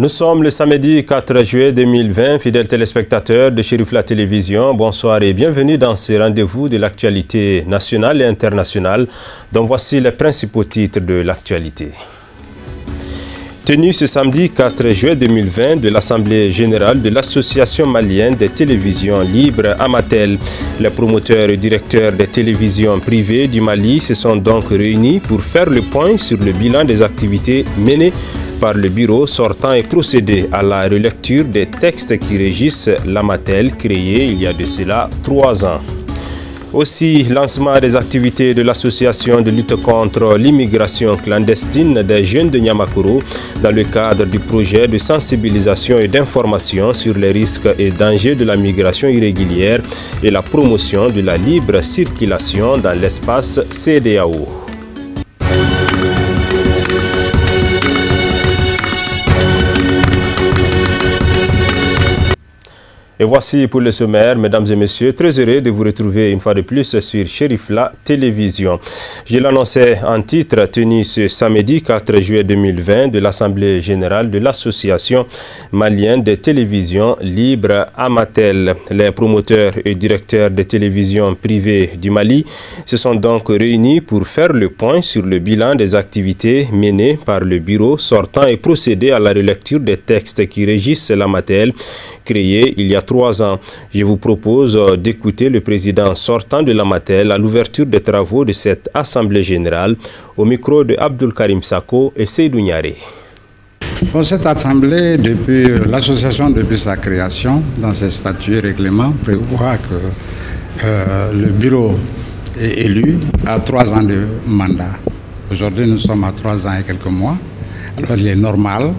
Nous sommes le samedi 4 juillet 2020, fidèles téléspectateurs de Chérif La Télévision. Bonsoir et bienvenue dans ce rendez-vous de l'actualité nationale et internationale, dont voici les principaux titres de l'actualité. Tenue ce samedi 4 juillet 2020 de l'Assemblée générale de l'Association malienne des télévisions libres Amatel. Les promoteurs et directeurs des télévisions privées du Mali se sont donc réunis pour faire le point sur le bilan des activités menées par le bureau sortant et procéder à la relecture des textes qui régissent l'Amatel créé il y a de cela 3 ans. Aussi, lancement des activités de l'association de lutte contre l'immigration clandestine des jeunes de Niamakoro dans le cadre du projet de sensibilisation et d'information sur les risques et dangers de la migration irrégulière et la promotion de la libre circulation dans l'espace CEDEAO. Et voici pour le sommaire, mesdames et messieurs, très heureux de vous retrouver une fois de plus sur Chérif La Télévision. Je l'annonçais en titre, tenu ce samedi 4 juillet 2020 de l'Assemblée générale de l'Association malienne des télévisions libres Amatel. Les promoteurs et directeurs des télévisions privées du Mali se sont donc réunis pour faire le point sur le bilan des activités menées par le bureau sortant et procéder à la relecture des textes qui régissent l'Amatel créé il y a 3 ans. Je vous propose d'écouter le président sortant de l'Amatel à l'ouverture des travaux de cette Assemblée générale au micro de Abdul Karim Sako et Seydou Niaré. Pour cette Assemblée, depuis l'association, depuis sa création, dans ses statuts et règlements, prévoit que le bureau est élu à 3 ans de mandat. Aujourd'hui, nous sommes à 3 ans et quelques mois. Alors, il est normal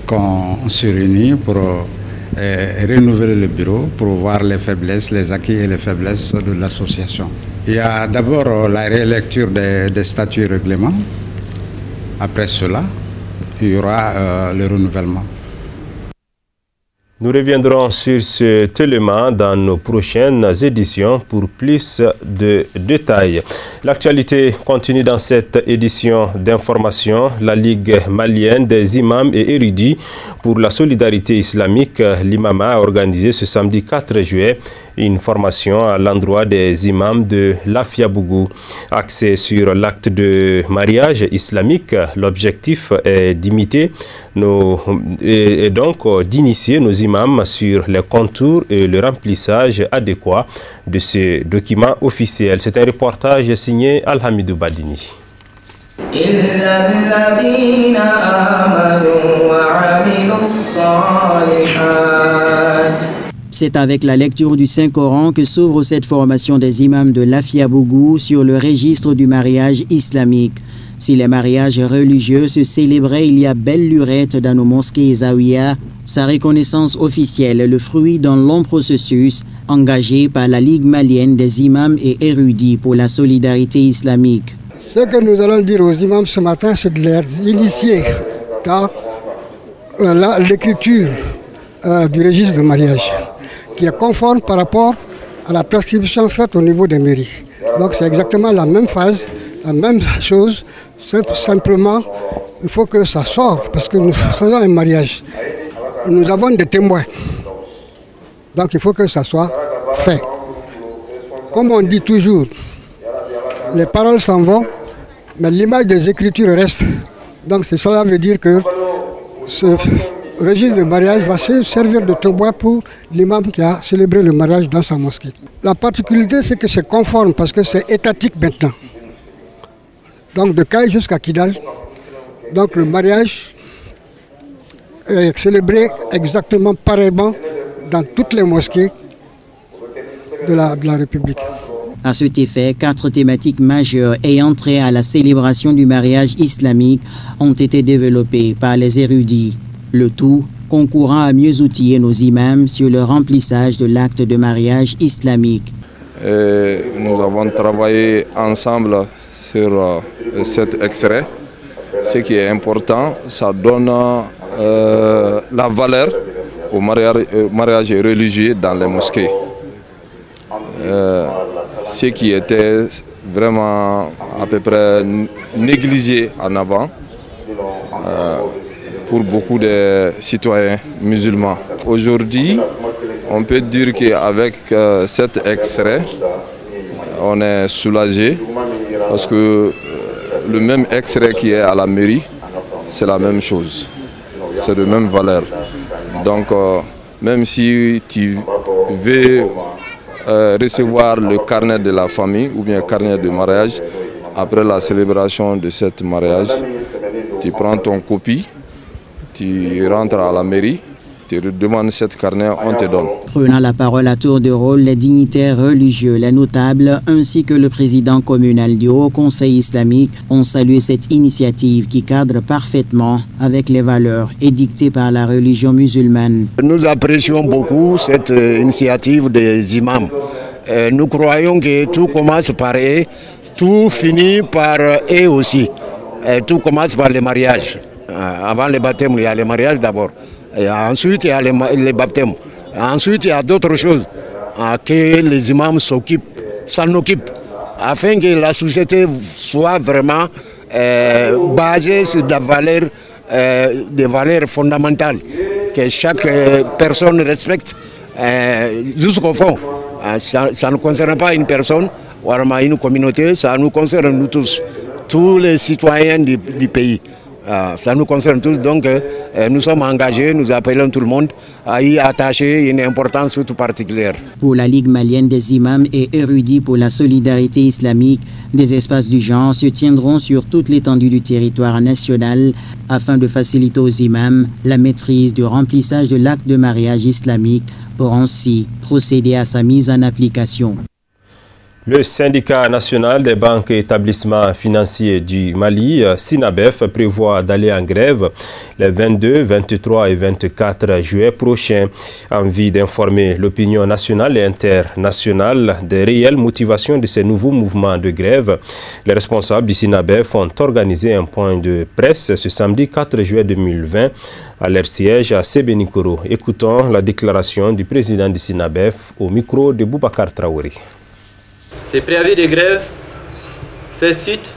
qu'on se réunisse pour renouveler le bureau pour voir les faiblesses, les acquis et les faiblesses de l'association. Il y a d'abord la rélecture des statuts et règlements. Après cela, il y aura le renouvellement. Nous reviendrons sur cet élément dans nos prochaines éditions pour plus de détails. L'actualité continue dans cette édition d'information. La Ligue malienne des imams et érudits pour la solidarité islamique, l'IMAMA, a organisé ce samedi 4 juillet une formation à l'endroit des imams de l'Afiabougou. Axé sur l'acte de mariage islamique, l'objectif est d'imiter et donc d'initier nos imams sur les contours et le remplissage adéquat de ce document officiel. C'est un reportage signé Alhamidou Badini. C'est avec la lecture du Saint-Coran que s'ouvre cette formation des imams de l'Afiabougou sur le registre du mariage islamique. Si les mariages religieux se célébraient il y a belle lurette dans nos mosquées et zaouïas, sa reconnaissance officielle est le fruit d'un long processus engagé par la Ligue malienne des imams et érudits pour la solidarité islamique. Ce que nous allons dire aux imams ce matin, c'est de les initier dans l'écriture du registre de mariage, qui est conforme par rapport à la prescription faite au niveau des mairies. Donc c'est exactement la même phase, la même chose. Simplement, il faut que ça sorte, parce que nous faisons un mariage. Nous avons des témoins. Donc il faut que ça soit fait. Comme on dit toujours, les paroles s'en vont, mais l'image des écritures reste. Donc cela veut dire que ce registre de mariage va se servir de témoin pour l'imam qui a célébré le mariage dans sa mosquée. La particularité, c'est que c'est conforme parce que c'est étatique maintenant. Donc de Kaï jusqu'à Kidal. Donc le mariage est célébré exactement pareillement dans toutes les mosquées de la République. À cet effet, 4 thématiques majeures ayant trait à la célébration du mariage islamique ont été développées par les érudits. Le tout concourant à mieux outiller nos imams sur le remplissage de l'acte de mariage islamique. Nous avons travaillé ensemble sur cet extrait. Ce qui est important, ça donne la valeur au mariage religieux dans les mosquées. Ce qui était vraiment à peu près négligé en avant. pour beaucoup de citoyens musulmans. Aujourd'hui, on peut dire qu'avec cet extrait, on est soulagé parce que le même extrait qui est à la mairie, c'est la même chose, c'est de même valeur. Donc, même si tu veux recevoir le carnet de la famille ou bien le carnet de mariage, après la célébration de ce mariage, tu prends ton copie, tu rentres à la mairie, tu demandes cette carnet, on te donne. Prenant la parole à tour de rôle, les dignitaires religieux, les notables ainsi que le président communal du Haut Conseil islamique ont salué cette initiative qui cadre parfaitement avec les valeurs édictées par la religion musulmane. Nous apprécions beaucoup cette initiative des imams. Nous croyons que tout commence par eux, tout finit par eux aussi. Tout commence par les mariages. Avant les baptêmes, il y a les mariages d'abord. Et ensuite, il y a les baptêmes. Ensuite, il y a d'autres choses que les imams s'en occupent, afin que la société soit vraiment basée sur des valeurs fondamentales, que chaque personne respecte jusqu'au fond. Ça ne concerne pas une personne ou une communauté, ça nous concerne nous tous les citoyens du pays. Ça nous concerne tous, donc nous sommes engagés, nous appelons tout le monde à y attacher une importance toute particulière. Pour la Ligue malienne des imams et érudits pour la solidarité islamique, des espaces du genre se tiendront sur toute l'étendue du territoire national afin de faciliter aux imams la maîtrise du remplissage de l'acte de mariage islamique pour ainsi procéder à sa mise en application. Le syndicat national des banques et établissements financiers du Mali, SYNABEF, prévoit d'aller en grève les 22, 23 et 24 juillet prochains. En vue d'informer l'opinion nationale et internationale des réelles motivations de ces nouveaux mouvements de grève, les responsables du SYNABEF ont organisé un point de presse ce samedi 4 juillet 2020 à leur siège à Sébenikoro. Écoutons la déclaration du président du SYNABEF au micro de Boubacar Traoré. Ce préavis de grève fait suite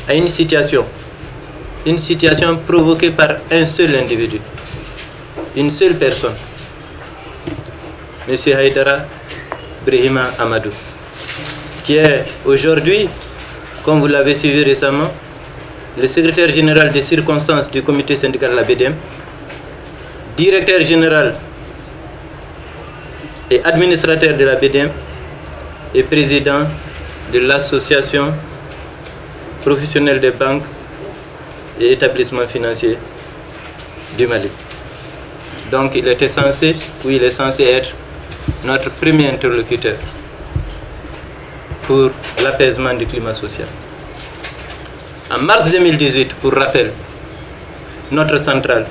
à une situation provoquée par un seul individu, une seule personne, M. Haïdara Brehima Amadou, qui est aujourd'hui, comme vous l'avez suivi récemment, le secrétaire général des circonstances du comité syndical de la BDM, directeur général et administrateur de la BDM, et président de l'association professionnelle des banques et établissements financiers du Mali. Donc il est censé être notre premier interlocuteur pour l'apaisement du climat social. En mars 2018, pour rappel, notre centrale,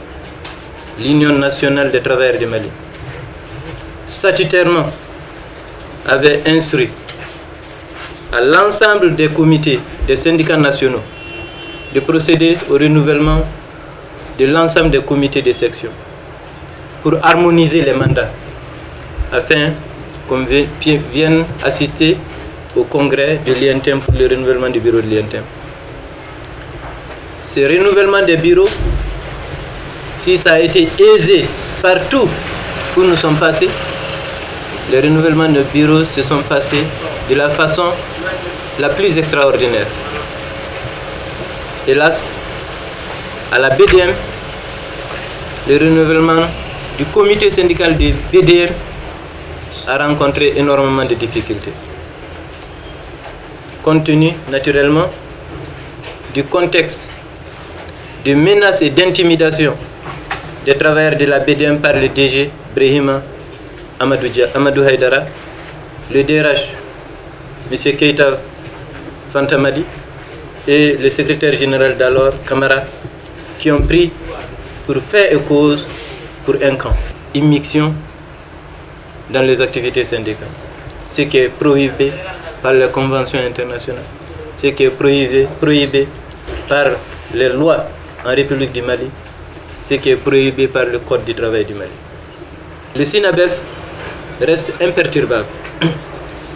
l'Union nationale des travailleurs du Mali, statutairement avait instruit à l'ensemble des comités des syndicats nationaux de procéder au renouvellement de l'ensemble des comités de section pour harmoniser les mandats afin qu'on vienne assister au congrès de l'INTEM pour le renouvellement du bureau de l'INTEM. Ce renouvellement des bureaux, si ça a été aisé partout où nous sommes passés, les renouvellements de bureaux se sont passés de la façon la plus extraordinaire. Hélas, à la BDM, le renouvellement du comité syndical de BDM a rencontré énormément de difficultés. Compte tenu naturellement du contexte de menaces et d'intimidation des travailleurs de la BDM par le DG Brehima Amadou Haïdara, le DRH, M. Keita Fantamadi, et le secrétaire général d'alors, Camara, qui ont pris pour faire et cause pour un camp. Immixtion dans les activités syndicales, ce qui est prohibé par les conventions internationales, ce qui est prohibé par les lois en République du Mali, ce qui est prohibé par le Code du travail du Mali. Le SYNABEF reste imperturbable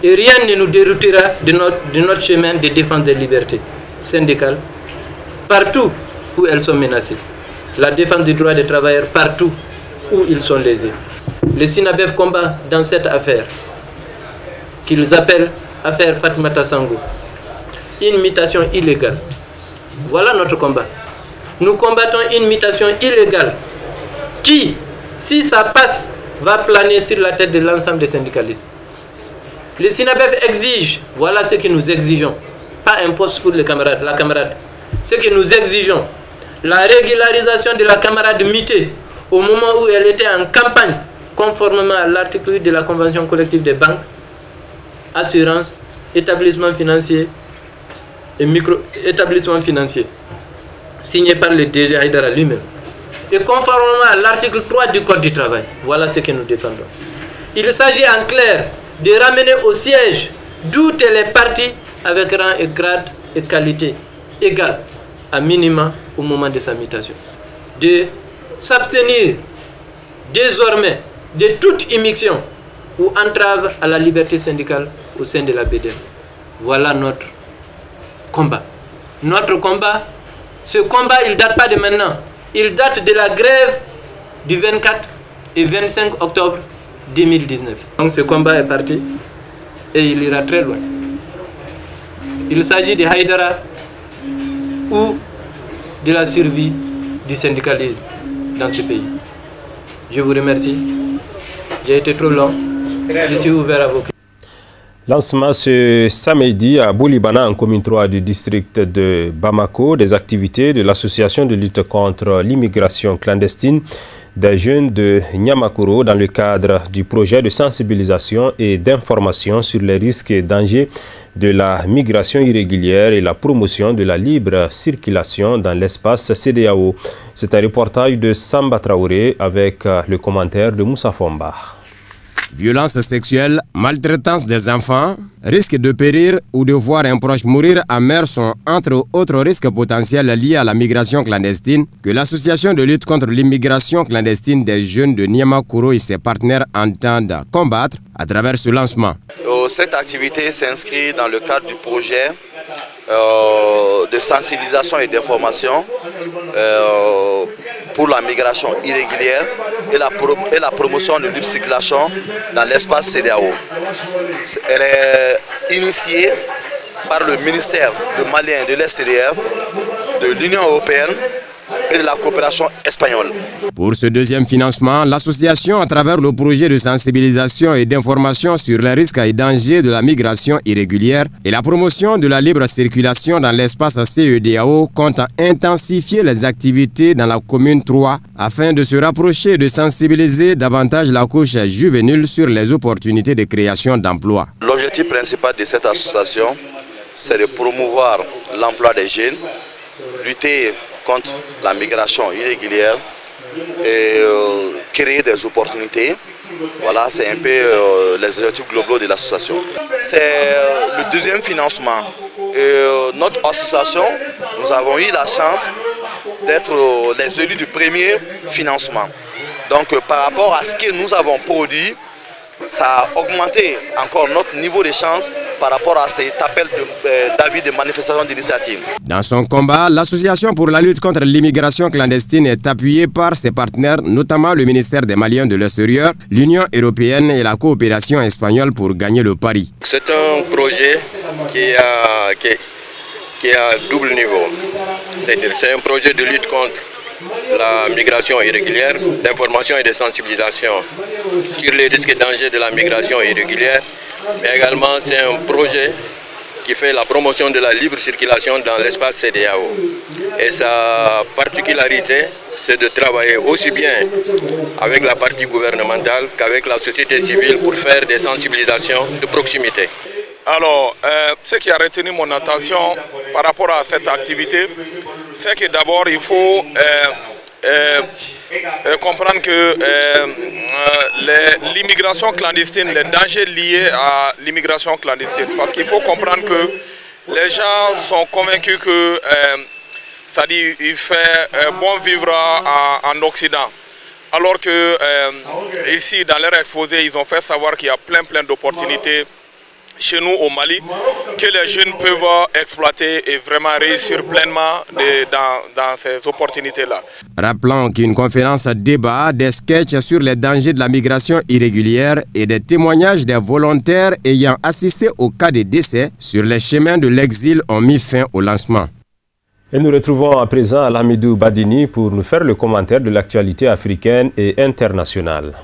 et rien ne nous déroutera de notre chemin de défense des libertés syndicales partout où elles sont menacées. la défense des droits des travailleurs partout où ils sont lésés. Le SYNABEF combat dans cette affaire, qu'ils appellent affaire Fatoumata Sango, une mutation illégale. Voilà notre combat. Nous combattons une mutation illégale qui, si ça passe, va planer sur la tête de l'ensemble des syndicalistes. Le SYNABEF exige, voilà ce que nous exigeons, pas un poste pour les camarades, la camarade. Ce que nous exigeons, la régularisation de la camarade Mité au moment où elle était en campagne, conformément à l'article 8 de la Convention collective des banques, assurance, établissement financier et micro-établissement financier, signé par le DG Haïdara lui-même. Et conformément à l'article 3 du Code du travail, voilà ce que nous défendons. Il s'agit en clair de ramener au siège toutes les parties avec rang et grade et qualité égales, à minima au moment de sa mutation. De s'abstenir désormais de toute immixtion ou entrave à la liberté syndicale au sein de la BDM. Voilà notre combat. Notre combat, ce combat, il ne date pas de maintenant. Il date de la grève du 24 et 25 octobre 2019. Donc ce combat est parti et il ira très loin. Il s'agit de Haïdara ou de la survie du syndicalisme dans ce pays. Je vous remercie. J'ai été trop long. Je suis ouvert à vos questions. Lancement ce samedi à Boulibana, en commune 3 du district de Bamako, des activités de l'association de lutte contre l'immigration clandestine des jeunes de Niamakoro dans le cadre du projet de sensibilisation et d'information sur les risques et dangers de la migration irrégulière et la promotion de la libre circulation dans l'espace CEDEAO. C'est un reportage de Samba Traoré avec le commentaire de Moussa Fomba. Violence sexuelle, maltraitance des enfants, risque de périr ou de voir un proche mourir en mer sont entre autres risques potentiels liés à la migration clandestine que l'association de lutte contre l'immigration clandestine des jeunes de Niamakoro et ses partenaires entendent combattre à travers ce lancement. Cette activité s'inscrit dans le cadre du projet de sensibilisation et d'information pour la migration irrégulière et la promotion de libre circulation dans l'espace CEDEAO. Elle est initiée par le ministère de Malien et de l'SCDR, de l'Union européenne et de la coopération espagnole. Pour ce deuxième financement, l'association, à travers le projet de sensibilisation et d'information sur les risques et dangers de la migration irrégulière et la promotion de la libre circulation dans l'espace CEDEAO, compte intensifier les activités dans la commune 3 afin de se rapprocher et de sensibiliser davantage la couche juvénile sur les opportunités de création d'emplois. L'objectif principal de cette association, c'est de promouvoir l'emploi des jeunes, lutter contre la migration irrégulière et créer des opportunités. Voilà, c'est un peu les objectifs globaux de l'association. C'est le deuxième financement. Notre association, nous avons eu la chance d'être les élus du premier financement. Donc par rapport à ce que nous avons produit, ça a augmenté encore notre niveau de chance par rapport à cet appel d'avis de manifestation d'initiative. Dans son combat, l'association pour la lutte contre l'immigration clandestine est appuyée par ses partenaires, notamment le ministère des Maliens de l'Extérieur, l'Union européenne et la coopération espagnole pour gagner le pari. C'est un projet qui a double niveau. C'est un projet de lutte contre la migration irrégulière, d'information et de sensibilisation sur les risques et dangers de la migration irrégulière, mais également c'est un projet qui fait la promotion de la libre circulation dans l'espace CEDEAO. Et sa particularité, c'est de travailler aussi bien avec la partie gouvernementale qu'avec la société civile pour faire des sensibilisations de proximité. Alors, ce qui a retenu mon attention par rapport à cette activité, c'est que d'abord il faut comprendre que l'immigration clandestine, les dangers liés à l'immigration clandestine, parce qu'il faut comprendre que les gens sont convaincus que il fait bon vivre en Occident. Alors que ici, dans leur exposé, ils ont fait savoir qu'il y a plein d'opportunités chez nous au Mali que les jeunes peuvent exploiter et vraiment réussir pleinement dans ces opportunités-là. Rappelons qu'une conférence débat, des sketchs sur les dangers de la migration irrégulière et des témoignages des volontaires ayant assisté au cas de décès sur les chemins de l'exil ont mis fin au lancement. Et nous retrouvons à présent Lamidou Badini pour nous faire le commentaire de l'actualité africaine et internationale.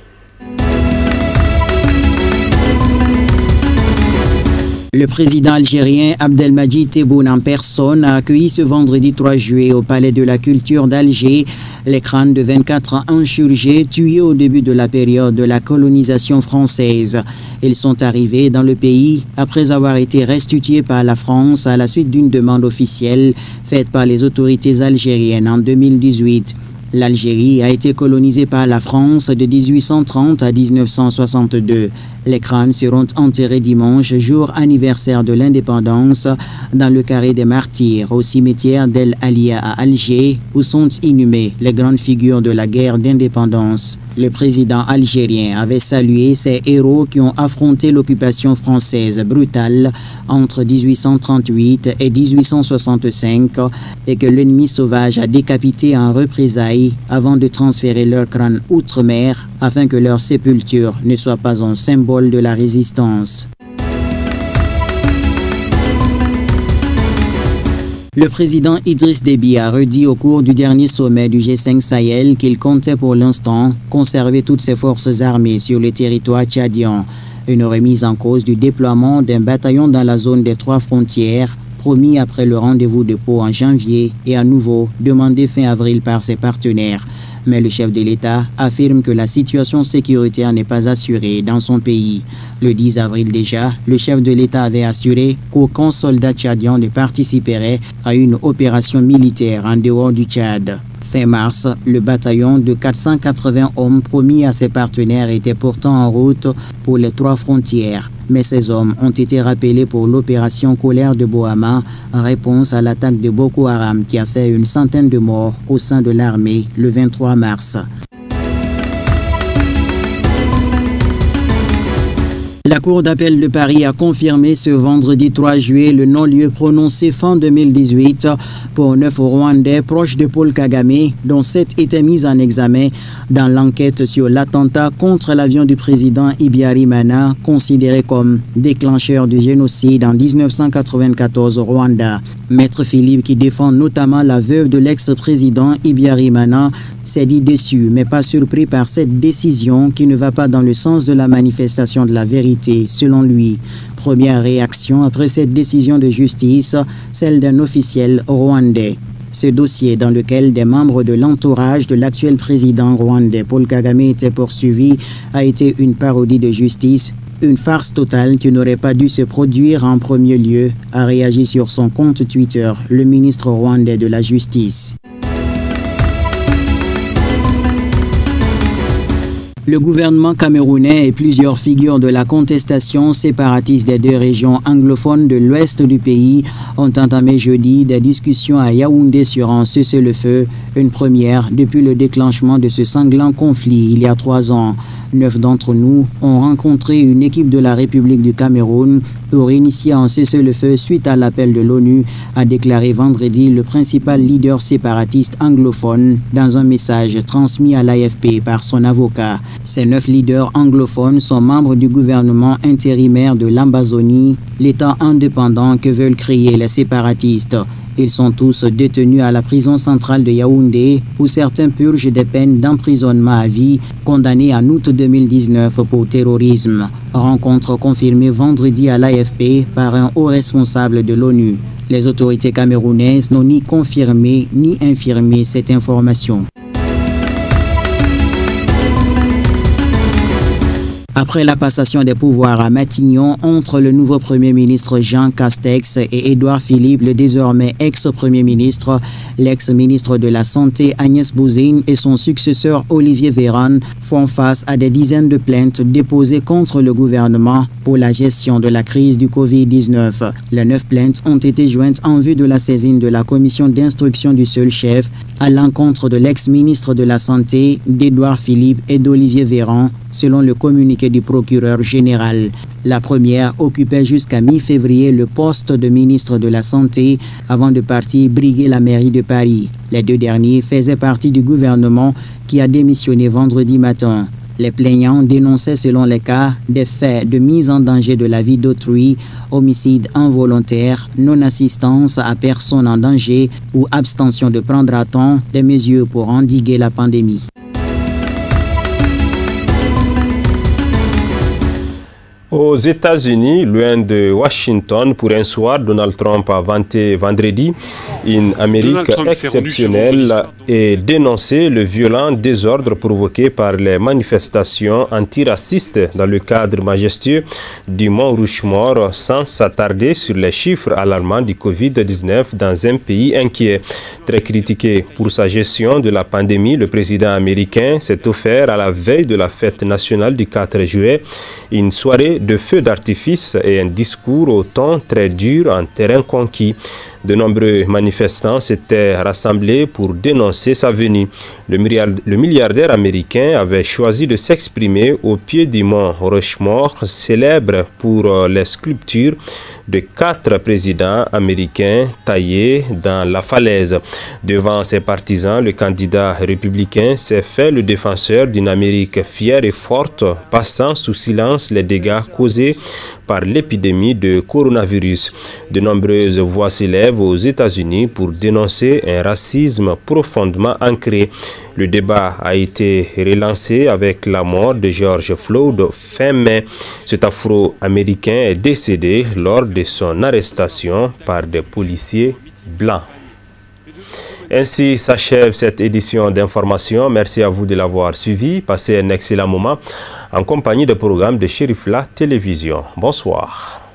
Le président algérien Abdelmadjid Tebboune en personne a accueilli ce vendredi 3 juillet au Palais de la Culture d'Alger les crânes de 24 insurgés tués au début de la période de la colonisation française. Ils sont arrivés dans le pays après avoir été restitués par la France à la suite d'une demande officielle faite par les autorités algériennes en 2018. L'Algérie a été colonisée par la France de 1830 à 1962. Les crânes seront enterrés dimanche, jour anniversaire de l'indépendance, dans le carré des martyrs au cimetière d'El Alia à Alger, où sont inhumées les grandes figures de la guerre d'indépendance. Le président algérien avait salué ces héros qui ont affronté l'occupation française brutale entre 1838 et 1865 et que l'ennemi sauvage a décapité en représailles avant de transférer leurs crânes outre-mer afin que leur sépulture ne soit pas un symbole de la résistance. Le président Idriss Déby a redit au cours du dernier sommet du G5 Sahel qu'il comptait pour l'instant conserver toutes ses forces armées sur le territoire tchadien. Une remise en cause du déploiement d'un bataillon dans la zone des 3 frontières, promis après le rendez-vous de Pau en janvier et à nouveau demandé fin avril par ses partenaires. Mais le chef de l'État affirme que la situation sécuritaire n'est pas assurée dans son pays. Le 10 avril déjà, le chef de l'État avait assuré qu'aucun soldat tchadien ne participerait à une opération militaire en dehors du Tchad. Fin mars, le bataillon de 480 hommes promis à ses partenaires était pourtant en route pour les 3 frontières. Mais ces hommes ont été rappelés pour l'opération Colère de Boama en réponse à l'attaque de Boko Haram qui a fait une centaine de morts au sein de l'armée le 23 mars. La Cour d'appel de Paris a confirmé ce vendredi 3 juillet le non-lieu prononcé fin 2018 pour 9 Rwandais proches de Paul Kagame, dont 7 étaient mis en examen dans l'enquête sur l'attentat contre l'avion du président Habyarimana, considéré comme déclencheur du génocide en 1994 au Rwanda. Maître Philippe, qui défend notamment la veuve de l'ex-président Habyarimana, s'est dit déçu mais pas surpris par cette décision qui ne va pas dans le sens de la manifestation de la vérité, selon lui. Première réaction après cette décision de justice, celle d'un officiel rwandais. Ce dossier, dans lequel des membres de l'entourage de l'actuel président rwandais Paul Kagame étaient poursuivis, a été une parodie de justice, une farce totale qui n'aurait pas dû se produire en premier lieu, a réagi sur son compte Twitter le ministre rwandais de la Justice. Le gouvernement camerounais et plusieurs figures de la contestation séparatiste des 2 régions anglophones de l'ouest du pays ont entamé jeudi des discussions à Yaoundé sur un cessez-le-feu, une première depuis le déclenchement de ce sanglant conflit il y a 3 ans. 9 d'entre nous ont rencontré une équipe de la République du Cameroun pour initier un cessez-le-feu suite à l'appel de l'ONU, a déclaré vendredi le principal leader séparatiste anglophone dans un message transmis à l'AFP par son avocat. Ces 9 leaders anglophones sont membres du gouvernement intérimaire de l'Ambazonie, l'État indépendant que veulent créer les séparatistes. Ils sont tous détenus à la prison centrale de Yaoundé, où certains purgent des peines d'emprisonnement à vie, condamnés en août 2019 pour terrorisme. Rencontre confirmée vendredi à l'AFP par un haut responsable de l'ONU. Les autorités camerounaises n'ont ni confirmé ni infirmé cette information. Après la passation des pouvoirs à Matignon entre le nouveau Premier ministre Jean Castex et Édouard Philippe, le désormais ex-Premier ministre, l'ex-ministre de la Santé Agnès Buzyn et son successeur Olivier Véran font face à des dizaines de plaintes déposées contre le gouvernement pour la gestion de la crise du Covid-19. Les 9 plaintes ont été jointes en vue de la saisine de la commission d'instruction du seul chef à l'encontre de l'ex-ministre de la Santé, d'Édouard Philippe et d'Olivier Véran, selon le communiqué du procureur général. La première occupait jusqu'à mi-février le poste de ministre de la Santé avant de partir briguer la mairie de Paris. Les deux derniers faisaient partie du gouvernement qui a démissionné vendredi matin. Les plaignants dénonçaient selon les cas des faits de mise en danger de la vie d'autrui, homicide involontaire, non-assistance à personne en danger ou abstention de prendre à temps des mesures pour endiguer la pandémie. Aux États-Unis, loin de Washington, pour un soir, Donald Trump a vanté vendredi une Amérique exceptionnelle et dénoncé le violent désordre provoqué par les manifestations antiracistes dans le cadre majestueux du Mont Rushmore, sans s'attarder sur les chiffres alarmants du Covid-19 dans un pays inquiet. Très critiqué pour sa gestion de la pandémie, le président américain s'est offert à la veille de la fête nationale du 4 juillet une soirée de feux d'artifice et un discours au ton très dur en terrain conquis. De nombreux manifestants s'étaient rassemblés pour dénoncer sa venue. Le milliardaire américain avait choisi de s'exprimer au pied du mont Rushmore, célèbre pour les sculptures de 4 présidents américains taillés dans la falaise. Devant ses partisans, le candidat républicain s'est fait le défenseur d'une Amérique fière et forte, passant sous silence les dégâts causés par l'épidémie de coronavirus. De nombreuses voix s'élèvent aux États-Unis pour dénoncer un racisme profondément ancré. Le débat a été relancé avec la mort de George Floyd fin mai. Cet Afro-Américain est décédé lors de son arrestation par des policiers blancs. Ainsi s'achève cette édition d'information. Merci à vous de l'avoir suivi. Passez un excellent moment en compagnie des programmes de Cherifla Télévision. Bonsoir.